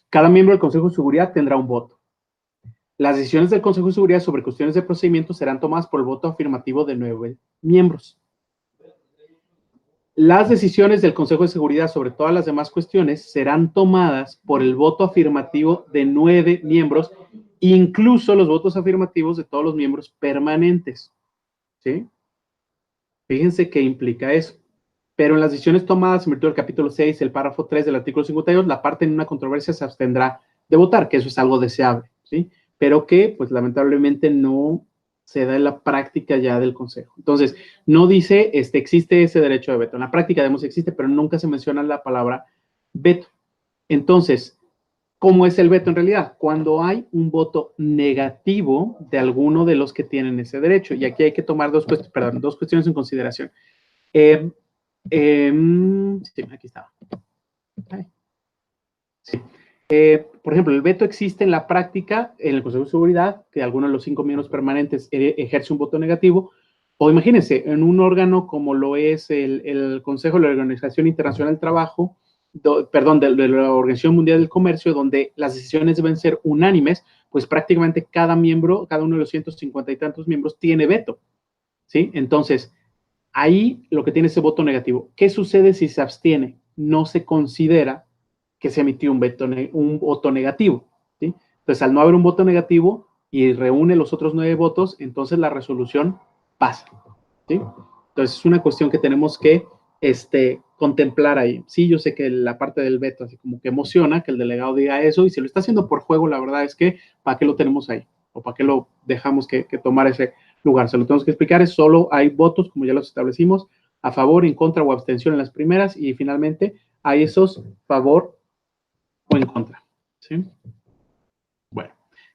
cada miembro del Consejo de Seguridad tendrá un voto. Las decisiones del Consejo de Seguridad sobre cuestiones de procedimiento serán tomadas por el voto afirmativo de 9 miembros. Las decisiones del Consejo de Seguridad sobre todas las demás cuestiones serán tomadas por el voto afirmativo de 9 miembros, incluso los votos afirmativos de todos los miembros permanentes. ¿Sí? Fíjense qué implica eso. Pero en las decisiones tomadas en virtud del capítulo 6, el párrafo 3 del artículo 52, la parte en una controversia se abstendrá de votar, que eso es algo deseable, ¿sí? Pero que, pues, lamentablemente no se da en la práctica ya del Consejo. Entonces, no dice, existe ese derecho de veto. En la práctica, digamos, existe, pero nunca se menciona la palabra veto. Entonces, ¿cómo es el veto en realidad? Cuando hay un voto negativo de alguno de los que tienen ese derecho. Y aquí hay que tomar dos cuestiones en consideración. Sí, aquí estaba. Sí. Por ejemplo, el veto existe en la práctica en el Consejo de Seguridad, que alguno de los 5 miembros permanentes ejerce un voto negativo, o imagínense, en un órgano como lo es el Consejo de la Organización Internacional del Trabajo, de la Organización Mundial del Comercio, donde las decisiones deben ser unánimes, pues prácticamente cada miembro, cada uno de los 150 y tantos miembros tiene veto, ¿sí? Entonces, ahí lo que tiene ese voto negativo. ¿Qué sucede si se abstiene? No se considera que se emitió un voto negativo, ¿sí? Entonces, al no haber un voto negativo y reúne los otros 9 votos, entonces la resolución pasa, ¿sí? Entonces, es una cuestión que tenemos que contemplar ahí. Sí, yo sé que la parte del veto así como que emociona que el delegado diga eso, y si lo está haciendo por juego, la verdad es que ¿para qué lo tenemos ahí? ¿O para qué lo dejamos que tomar ese lugar? Se lo tenemos que explicar, es solo hay votos, como ya los establecimos, a favor, en contra o abstención en las primeras, y finalmente hay esos favor o en contra, ¿sí? Bueno,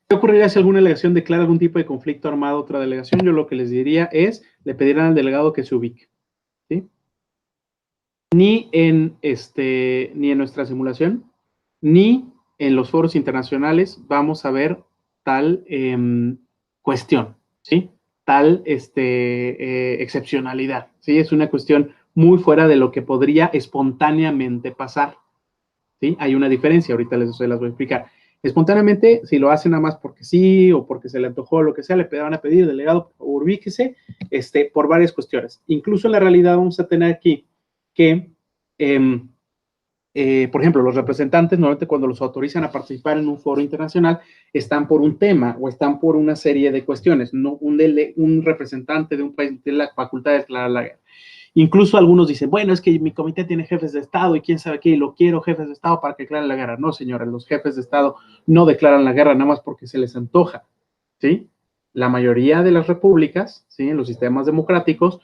¿qué ocurriría si alguna delegación declara algún tipo de conflicto armado a otra delegación? Yo lo que les diría es, le pedirán al delegado que se ubique, ¿sí? Ni en nuestra simulación, ni en los foros internacionales vamos a ver tal cuestión, ¿sí? Tal excepcionalidad, ¿sí? Es una cuestión muy fuera de lo que podría espontáneamente pasar, ¿sí? Hay una diferencia, ahorita se las voy a explicar. Espontáneamente, si lo hacen nada más porque sí o porque se le antojó lo que sea, le van a pedir, delegado, por favor, ubíquese, por varias cuestiones. Incluso en la realidad vamos a tener aquí que, por ejemplo, los representantes, normalmente cuando los autorizan a participar en un foro internacional, están por un tema o están por una serie de cuestiones. No, un representante de un país tiene la facultad de declarar la guerra. Incluso algunos dicen, bueno, es que mi comité tiene jefes de Estado y quién sabe qué, y lo quiero jefes de Estado para que declaren la guerra. No, señores, los jefes de Estado no declaran la guerra nada más porque se les antoja, ¿sí? La mayoría de las repúblicas, ¿sí? En los sistemas democráticos,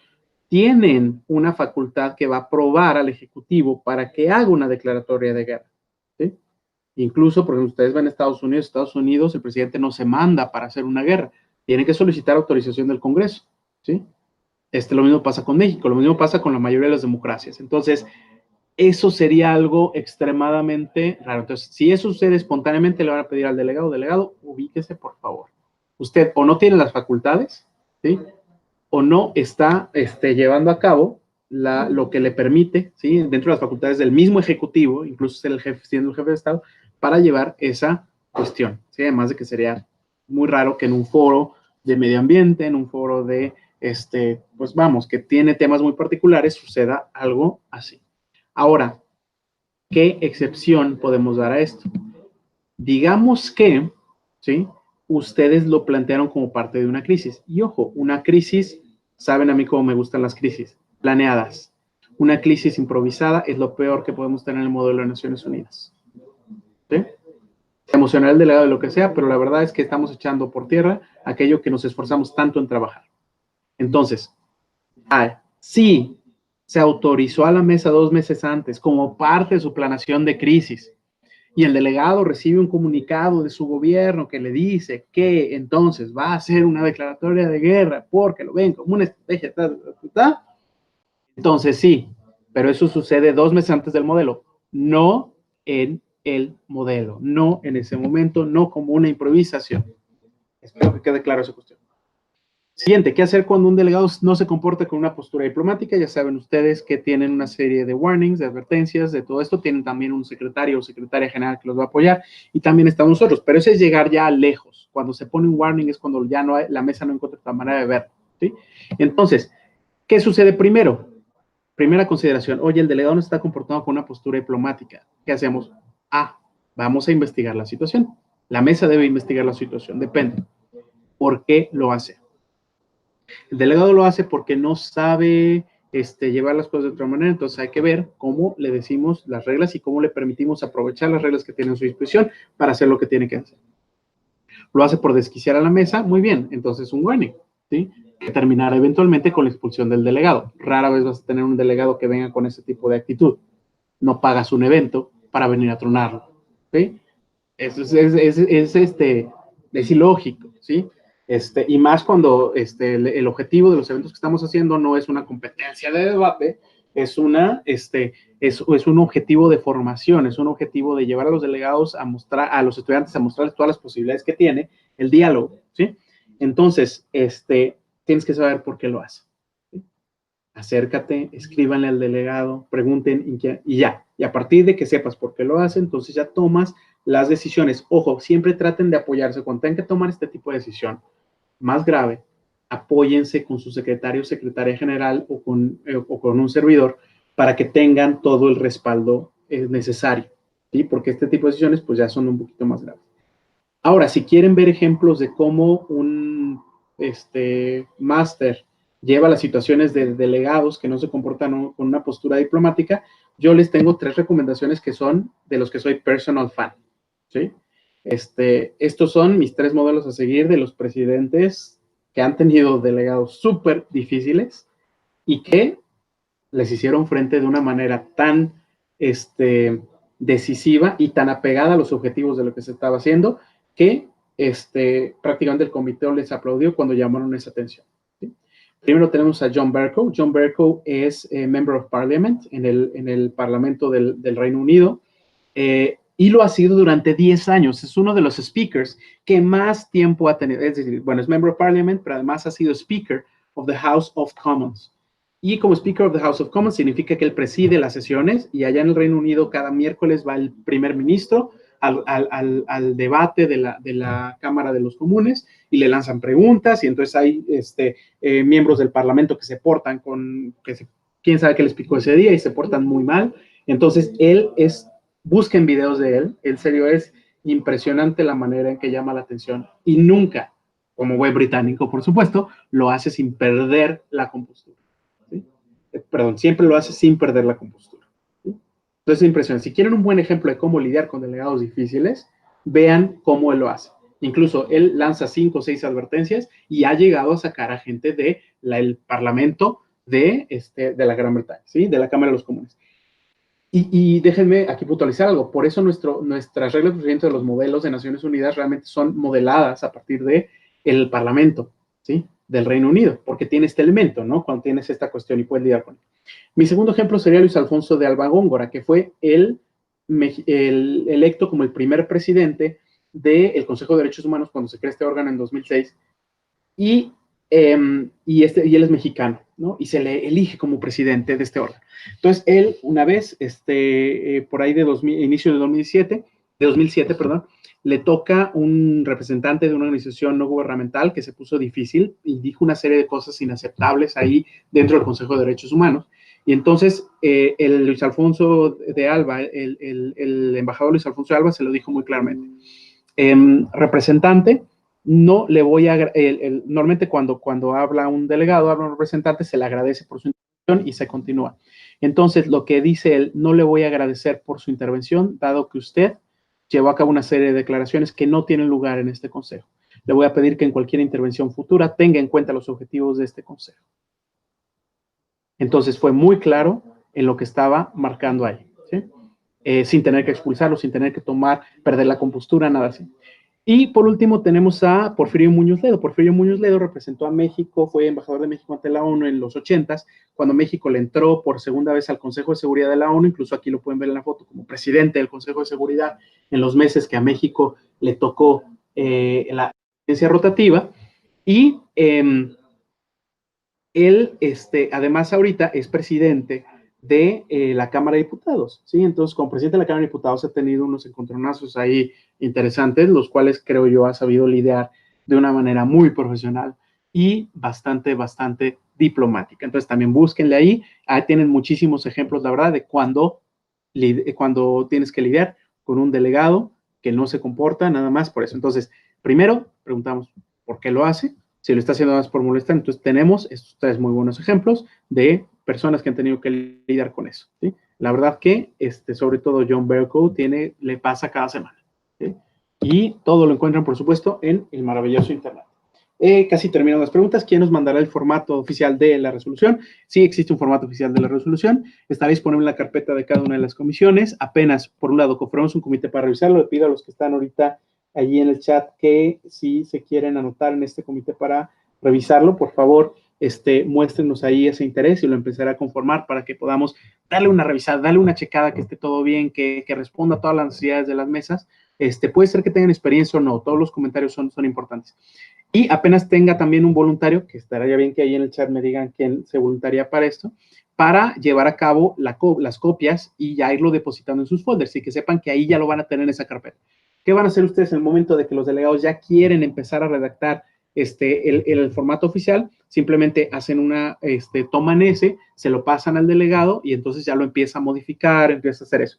tienen una facultad que va a aprobar al Ejecutivo para que haga una declaratoria de guerra, ¿sí? Incluso, por ejemplo, ustedes ven Estados Unidos, el presidente no se manda para hacer una guerra, tiene que solicitar autorización del Congreso, ¿sí? Lo mismo pasa con México, lo mismo pasa con la mayoría de las democracias. Entonces, eso sería algo extremadamente raro. Entonces, si eso sucede espontáneamente, le van a pedir al delegado, ubíquese, por favor. Usted o no tiene las facultades, ¿sí? O no está llevando a cabo lo que le permite, ¿sí? Dentro de las facultades del mismo ejecutivo, incluso siendo el jefe de Estado, para llevar esa cuestión, ¿sí? Además de que sería muy raro que en un foro de medio ambiente, en un foro de, pues vamos, que tiene temas muy particulares, suceda algo así. Ahora, ¿qué excepción podemos dar a esto? Digamos que, ¿sí? Ustedes lo plantearon como parte de una crisis. Y ojo, una crisis, saben a mí cómo me gustan las crisis, planeadas. Una crisis improvisada es lo peor que podemos tener en el modelo de Naciones Unidas. ¿Sí? Emocionar el delegado de lo que sea, pero la verdad es que estamos echando por tierra aquello que nos esforzamos tanto en trabajar. Entonces, sí, se autorizó a la mesa 2 meses antes como parte de su planación de crisis, y el delegado recibe un comunicado de su gobierno que le dice que entonces va a hacer una declaratoria de guerra porque lo ven como una estrategia, entonces sí, pero eso sucede 2 meses antes del modelo, no en el modelo, no en ese momento, no como una improvisación. Espero que quede claro esa cuestión. Siguiente, ¿qué hacer cuando un delegado no se comporta con una postura diplomática? Ya saben ustedes que tienen una serie de warnings, de advertencias, de todo esto. Tienen también un secretario o secretaria general que los va a apoyar y también estamos nosotros. Pero eso es llegar ya lejos. Cuando se pone un warning es cuando ya no hay, la mesa no encuentra otra manera de ver. ¿Sí? Entonces, ¿qué sucede primero? Primera consideración, oye, el delegado no está comportando con una postura diplomática. ¿Qué hacemos? Vamos a investigar la situación. La mesa debe investigar la situación, depende. ¿Por qué lo hace? El delegado lo hace porque no sabe llevar las cosas de otra manera, entonces hay que ver cómo le decimos las reglas y cómo le permitimos aprovechar las reglas que tiene a su disposición para hacer lo que tiene que hacer. Lo hace por desquiciar a la mesa, muy bien, entonces un warning, ¿sí? Que terminará eventualmente con la expulsión del delegado. Rara vez vas a tener un delegado que venga con ese tipo de actitud. No pagas un evento para venir a tronarlo, ¿sí? Eso es ilógico, ¿sí? Y más cuando el objetivo de los eventos que estamos haciendo no es una competencia de debate, es un objetivo de formación, es un objetivo de llevar a los delegados a mostrar, a los estudiantes a mostrarles todas las posibilidades que tiene el diálogo, ¿sí? Entonces, tienes que saber por qué lo hace. ¿Sí? Acércate, escríbanle al delegado, pregunten y ya. Y a partir de que sepas por qué lo hace, entonces ya tomas las decisiones. Ojo, siempre traten de apoyarse. Cuando tengan que tomar este tipo de decisión más grave, apóyense con su secretario o secretaria general o con un servidor para que tengan todo el respaldo necesario, ¿sí? Porque este tipo de decisiones pues ya son un poquito más graves. Ahora, si quieren ver ejemplos de cómo un máster lleva las situaciones de delegados que no se comportan con una postura diplomática, yo les tengo 3 recomendaciones que son de los que soy personal fan, ¿sí? Estos son mis 3 modelos a seguir de los presidentes que han tenido delegados súper difíciles y que les hicieron frente de una manera tan decisiva y tan apegada a los objetivos de lo que se estaba haciendo que prácticamente el comité les aplaudió cuando llamaron esa atención. ¿Sí? Primero tenemos a John Bercow. John Bercow es Member of Parliament en el Parlamento del Reino Unido y lo ha sido durante 10 años. Es uno de los speakers que más tiempo ha tenido. Es decir, bueno, es Member of Parliament, pero además ha sido Speaker of the House of Commons. Y como Speaker of the House of Commons significa que él preside las sesiones y allá en el Reino Unido cada miércoles va el primer ministro al debate de la Cámara de los Comunes y le lanzan preguntas y entonces hay miembros del Parlamento que se portan quién sabe qué les picó ese día y se portan muy mal. Entonces busquen videos de él, en serio es impresionante la manera en que llama la atención y nunca, como buen británico por supuesto, lo hace sin perder la compostura. ¿Sí? Perdón, siempre lo hace sin perder la compostura. ¿Sí? Entonces es impresionante. Si quieren un buen ejemplo de cómo lidiar con delegados difíciles, vean cómo él lo hace. Incluso él lanza 5 o 6 advertencias y ha llegado a sacar a gente del Parlamento de la Gran Bretaña, ¿sí? De la Cámara de los Comunes. Y déjenme aquí puntualizar algo. Por eso nuestras reglas de procedimiento de los modelos de Naciones Unidas realmente son modeladas a partir del Parlamento, ¿sí? Del Reino Unido, porque tiene este elemento, ¿no? Cuando tienes esta cuestión y puedes lidiar con él. Mi segundo ejemplo sería Luis Alfonso de Alba Góngora, que fue el electo como el primer presidente del Consejo de Derechos Humanos cuando se crea este órgano en 2006. Y él es mexicano, ¿no? Y se le elige como presidente de este órgano. Entonces, él, una vez, por ahí inicio de 2007, perdón, le toca un representante de una organización no gubernamental que se puso difícil y dijo una serie de cosas inaceptables ahí dentro del Consejo de Derechos Humanos. Y entonces, el Luis Alfonso de Alba, el embajador Luis Alfonso de Alba se lo dijo muy claramente. Representante, no le voy a... normalmente cuando habla un delegado, habla un representante, se le agradece por su intervención y se continúa. Entonces, lo que dice él, no le voy a agradecer por su intervención, dado que usted llevó a cabo una serie de declaraciones que no tienen lugar en este consejo. Le voy a pedir que en cualquier intervención futura tenga en cuenta los objetivos de este consejo. Entonces, fue muy claro en lo que estaba marcando ahí, ¿sí? Sin tener que expulsarlo, sin tener que perder la compostura, nada así. Y por último tenemos a Porfirio Muñoz Ledo. Porfirio Muñoz Ledo representó a México, fue embajador de México ante la ONU en los 80s, cuando México le entró por segunda vez al Consejo de Seguridad de la ONU, incluso aquí lo pueden ver en la foto, como presidente del Consejo de Seguridad en los meses que a México le tocó la presidencia rotativa. Y él, además ahorita es presidente de la Cámara de Diputados, ¿sí? Entonces, como presidente de la Cámara de Diputados ha tenido unos encontronazos ahí interesantes, los cuales creo yo ha sabido lidiar de una manera muy profesional y bastante, bastante diplomática. Entonces, también búsquenle ahí. Ahí tienen muchísimos ejemplos, la verdad, de cuando tienes que lidiar con un delegado que no se comporta nada más por eso. Entonces, primero, preguntamos por qué lo hace. Si lo está haciendo nada más por molestar, entonces tenemos estos 3 muy buenos ejemplos de personas que han tenido que lidiar con eso, ¿sí? La verdad que, sobre todo John Bercow, le pasa cada semana, ¿sí? Y todo lo encuentran, por supuesto, en el maravilloso Internet. Casi terminan las preguntas. ¿Quién nos mandará el formato oficial de la resolución? Sí, existe un formato oficial de la resolución. Está disponible en la carpeta de cada una de las comisiones. Apenas, por un lado, conformamos un comité para revisarlo. Le pido a los que están ahorita allí en el chat que si se quieren anotar en este comité para revisarlo, por favor, muéstrenos ahí ese interés y lo empezaré a conformar para que podamos darle una revisada, darle una checada, que esté todo bien, que responda a todas las necesidades de las mesas. Puede ser que tengan experiencia o no, todos los comentarios son importantes. Y apenas tenga también un voluntario, que estaría bien que ahí en el chat me digan quién se voluntaría para esto, para llevar a cabo las copias y ya irlo depositando en sus folders y que sepan que ahí ya lo van a tener en esa carpeta. ¿Qué van a hacer ustedes en el momento de que los delegados ya quieren empezar a redactar el formato oficial? Simplemente hacen toman ese, se lo pasan al delegado y entonces ya lo empieza a modificar, empieza a hacer eso.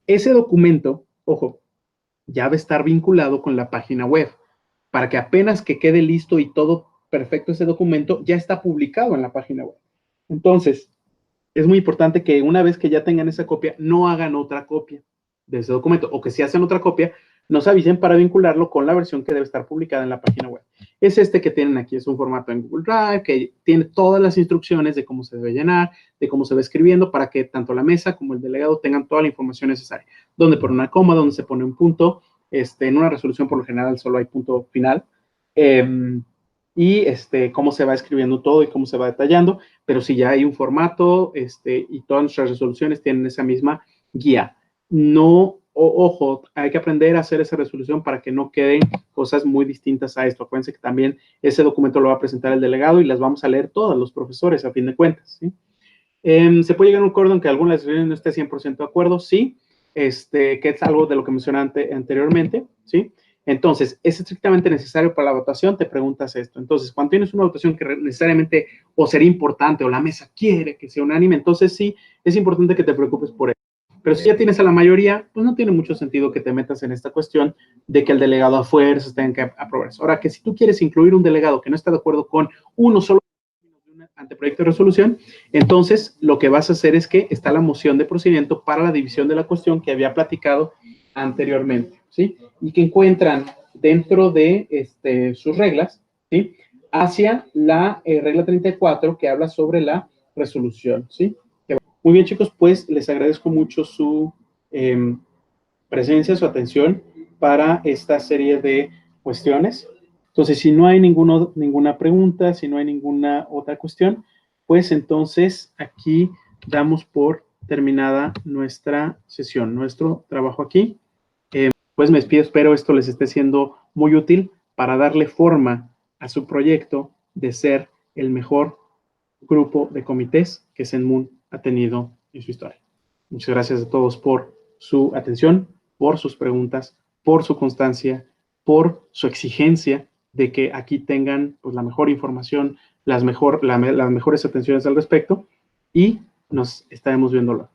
Ese documento, ojo, ya va a estar vinculado con la página web, para que apenas que quede listo y todo perfecto ese documento, ya está publicado en la página web. Entonces, es muy importante que una vez que ya tengan esa copia, no hagan otra copia de ese documento, o que si hacen otra copia, nos avisen para vincularlo con la versión que debe estar publicada en la página web. Es que tienen aquí, es un formato en Google Drive, que tiene todas las instrucciones de cómo se debe llenar, de cómo se va escribiendo, para que tanto la mesa como el delegado tengan toda la información necesaria. Dónde pone una coma, dónde se pone un punto. En una resolución, por lo general, solo hay punto final. Y cómo se va escribiendo todo y cómo se va detallando, pero si ya hay un formato, y todas nuestras resoluciones tienen esa misma guía. No, ojo, hay que aprender a hacer esa resolución para que no queden cosas muy distintas a esto. Acuérdense que también ese documento lo va a presentar el delegado y las vamos a leer todos los profesores, a fin de cuentas, ¿sí? ¿Se puede llegar a un acuerdo en que alguna de las reuniones no esté 100% de acuerdo? Sí, que es algo de lo que mencioné anteriormente, ¿sí? Entonces, ¿es estrictamente necesario para la votación? Te preguntas esto. Entonces, cuando tienes una votación que necesariamente o sería importante o la mesa quiere que sea unánime, entonces sí, es importante que te preocupes por eso. Pero si ya tienes a la mayoría, pues no tiene mucho sentido que te metas en esta cuestión de que el delegado a fuerzas tenga que aprobar eso. Ahora, que si tú quieres incluir un delegado que no está de acuerdo con uno solo anteproyecto de resolución, entonces lo que vas a hacer es que está la moción de procedimiento para la división de la cuestión que había platicado anteriormente, ¿sí? Y que encuentran dentro de sus reglas, ¿sí? Hacia la regla 34 que habla sobre la resolución, ¿sí? Muy bien, chicos, pues les agradezco mucho su presencia, su atención para esta serie de cuestiones. Entonces, si no hay ninguna pregunta, si no hay ninguna otra cuestión, pues entonces aquí damos por terminada nuestra sesión, nuestro trabajo aquí. Pues me despido, espero esto les esté siendo muy útil para darle forma a su proyecto de ser el mejor grupo de comités que Zenmoon ha tenido en su historia. Muchas gracias a todos por su atención, por sus preguntas, por su constancia, por su exigencia de que aquí tengan pues, la mejor información, las mejores atenciones al respecto, y nos estaremos viendo luego.